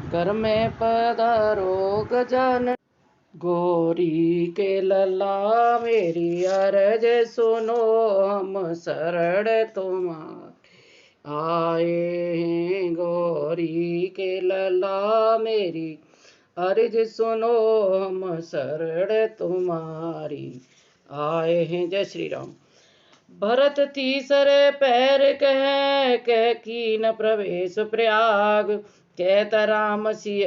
घर में पधारो गजानन। गौरी के लला मेरी अर्ज सुनो, हम शरण तुम्हारे आए हैं। गौरी के लला मेरी अर्ज सुनो, हम शरण तुम्हारी आए हैं। जय श्री राम। भरत तीसरे पैर कह कीन प्रवेश प्रयाग। कहता राम सिय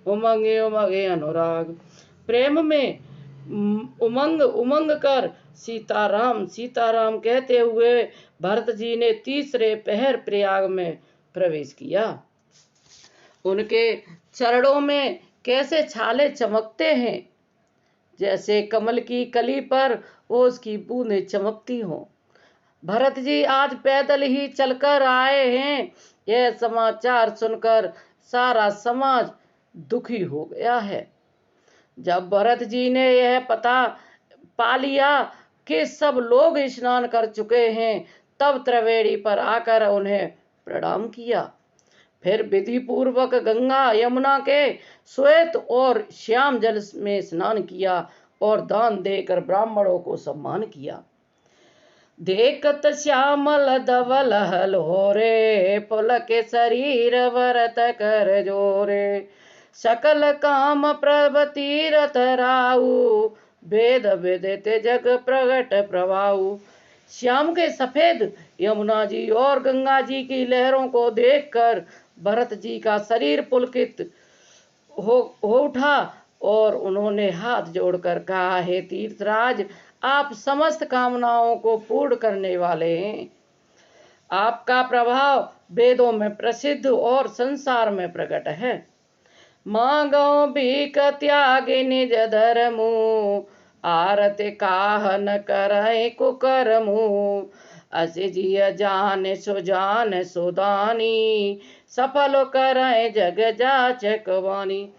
उमंग उमंग अनुराग। प्रेम में उमंग उमंग कर सीताराम सीताराम कहते हुए भरत जी ने तीसरे पहर प्रयाग में प्रवेश किया। उनके चरणों में कैसे छाले चमकते हैं, जैसे कमल की कली पर ओस की बूंदें चमकती हों। भरत जी आज पैदल ही चलकर आए हैं। यह समाचार सुनकर सारा समाज दुखी हो गया है। जब भरत जी ने यह पता पा लिया कि सब लोग स्नान कर चुके हैं, तब त्रिवेणी पर आकर उन्हें प्रणाम किया। फिर विधि पूर्वक गंगा यमुना के श्वेत और श्याम जल में स्नान किया और दान देकर ब्राह्मणों को सम्मान किया। देखत श्यामल धवल हलोरे, पुलक शरीर वरत कर जोरे। सकल काम प्रभ तीरथ राऊ, वेद विदित जग प्रगट प्रभाऊ। श्याम के सफेद यमुना जी और गंगा जी की लहरों को देखकर भरत जी का शरीर पुलकित हो उठा और उन्होंने हाथ जोड़कर कहा, हे तीर्थराज, आप समस्त कामनाओं को पूर्ण करने वाले हैं। आपका प्रभाव वेदों में प्रसिद्ध और संसार में प्रकट है। मांगो भीख त्यागे निज धर्मु, आरति काहन करय कुकर्मु। अस जिय जान सुदानी, सफल करय जग जाचक वाणी।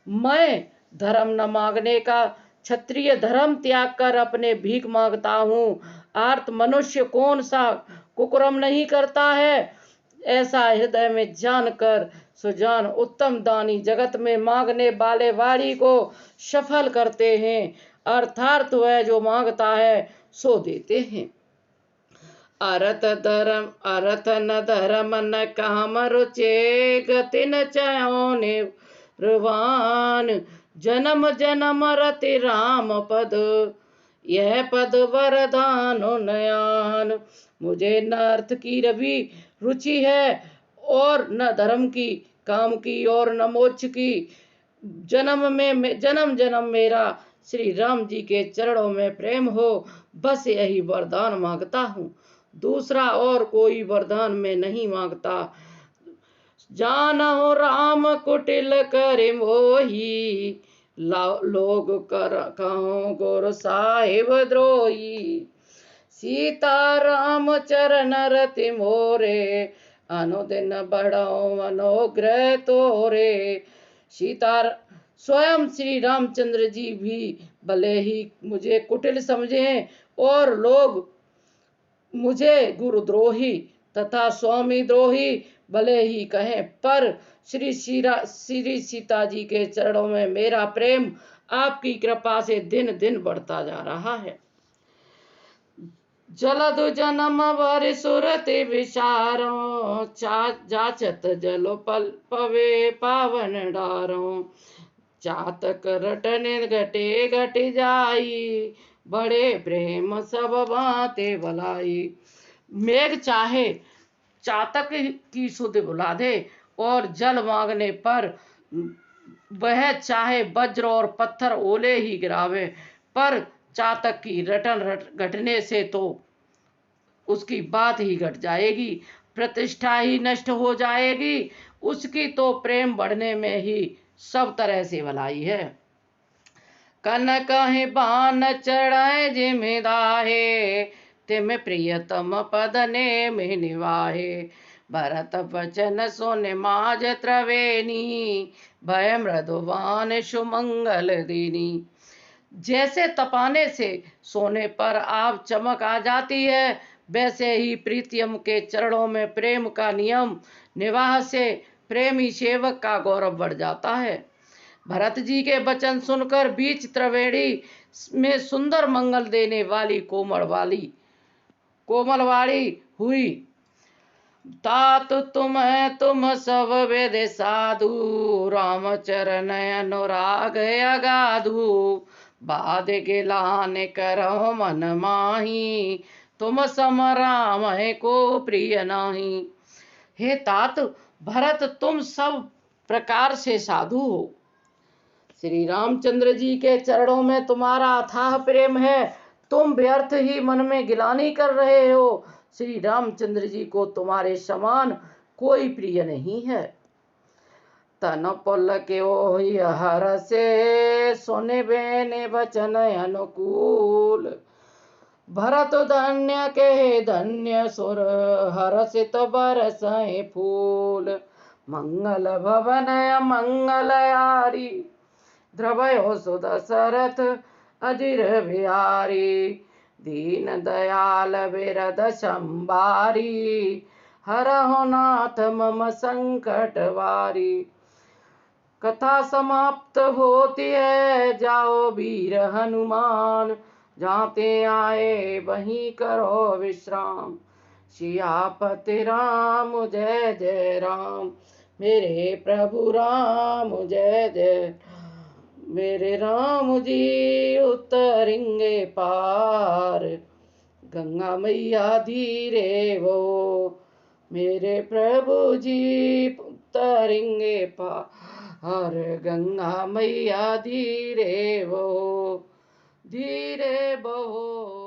मैं धर्म न मांगने का क्षत्रिय धर्म त्याग कर अपने भीख मांगता हूँ। आर्त मनुष्य कौन सा कुकर्म नहीं करता है, ऐसा हृदय में जानकर सुजान उत्तम दानी जगत में मांगने वाले वाणी को सफल करते हैं। अर्थात वह जो मांगता है सो देते हैं। अरथ न धर्म न काम रुचे, गति न चयो निर्वाण। जन्म जन्म रति राम पद, यह पद वरदान नयान। मुझे न अर्थ की रवि रुचि है और न धर्म की, काम की और न मोक्ष की। जन्म जन्म मेरा श्री राम जी के चरणों में प्रेम हो, बस यही वरदान मांगता हूँ। दूसरा और कोई वरदान में नहीं मांगता। जानो राम कुटिल करे मोही, लोग कर कहो गुरु साहिब द्रोही। सीता राम चरण रति मोरे, अनुदिन बढ़ो मनोग्रह तोरे। सीता स्वयं श्री रामचंद्र जी भी भले ही मुझे कुटिल समझें और लोग मुझे गुरुद्रोही तथा स्वामी द्रोही भले ही कहें, पर श्री सीता जी के चरणों में मेरा प्रेम आपकी कृपा से दिन दिन बढ़ता जा रहा है। जलद जन्म वर सुरति विचारो, जाचत जलो पल पवे पावन डारो। चातक रटने घटे घट जाई, बड़े प्रेम सब बातें भलाई। मेघ चाहे चातक की सुध बुला दे और जल मांगने पर वह चाहे वज्र और पत्थर ओले ही गिरावे, पर चातक की रटन घटने से तो उसकी बात ही घट जाएगी, प्रतिष्ठा ही नष्ट हो जाएगी। उसकी तो प्रेम बढ़ने में ही सब तरह से भलाई है। कन कहे बान चढ़ाए जिम्मेदाहे, तिम प्रियतम पद ने में निवाहे। भरत वचन सुन माज त्रिवेणी, भय मृदुवान सुमंगल दीनी। जैसे तपाने से सोने पर आप चमक आ जाती है, वैसे ही प्रीतियम के चरणों में प्रेम का नियम निवाह से प्रेमी सेवक का गौरव बढ़ जाता है। भरत जी के वचन सुनकर बीच त्रिवेणी में सुंदर मंगल देने वाली कोमलवाड़ी हुई। तात तुम सब वेद साधु, रामचरण अनुराग अगाधु, बाद गिलान करो मन माही, तुम सम राम को प्रिय नाही। हे तात भरत, तुम सब प्रकार से साधु हो। श्री रामचंद्र जी के चरणों में तुम्हारा अथाह प्रेम है। तुम व्यर्थ ही मन में गिलानी कर रहे हो। श्री रामचंद्र जी को तुम्हारे समान कोई प्रिय नहीं है। तन पुल के ओहि हर से, सुने बेने वचन अनुकूल, भरत धन्य के धन्य सुर, हर्षित बरसै फूल। मंगल भवन मंगल आरी, द्रवयो सुदशरथ अजिर बिहारी, दीन दयाल बिरद संबारी, हरहु नाथ मम संकट वारी। कथा समाप्त होती है, जाओ वीर हनुमान, जाते आए वहीं करो विश्राम। सियापति राम जय जय राम, मेरे प्रभु राम जय जय। मेरे राम जी उतरेंगे पार, गंगा मैया धीरे वो, मेरे प्रभु जी उतरेंगे पार, गंगा मैया धीरे वो, धीरे बहो।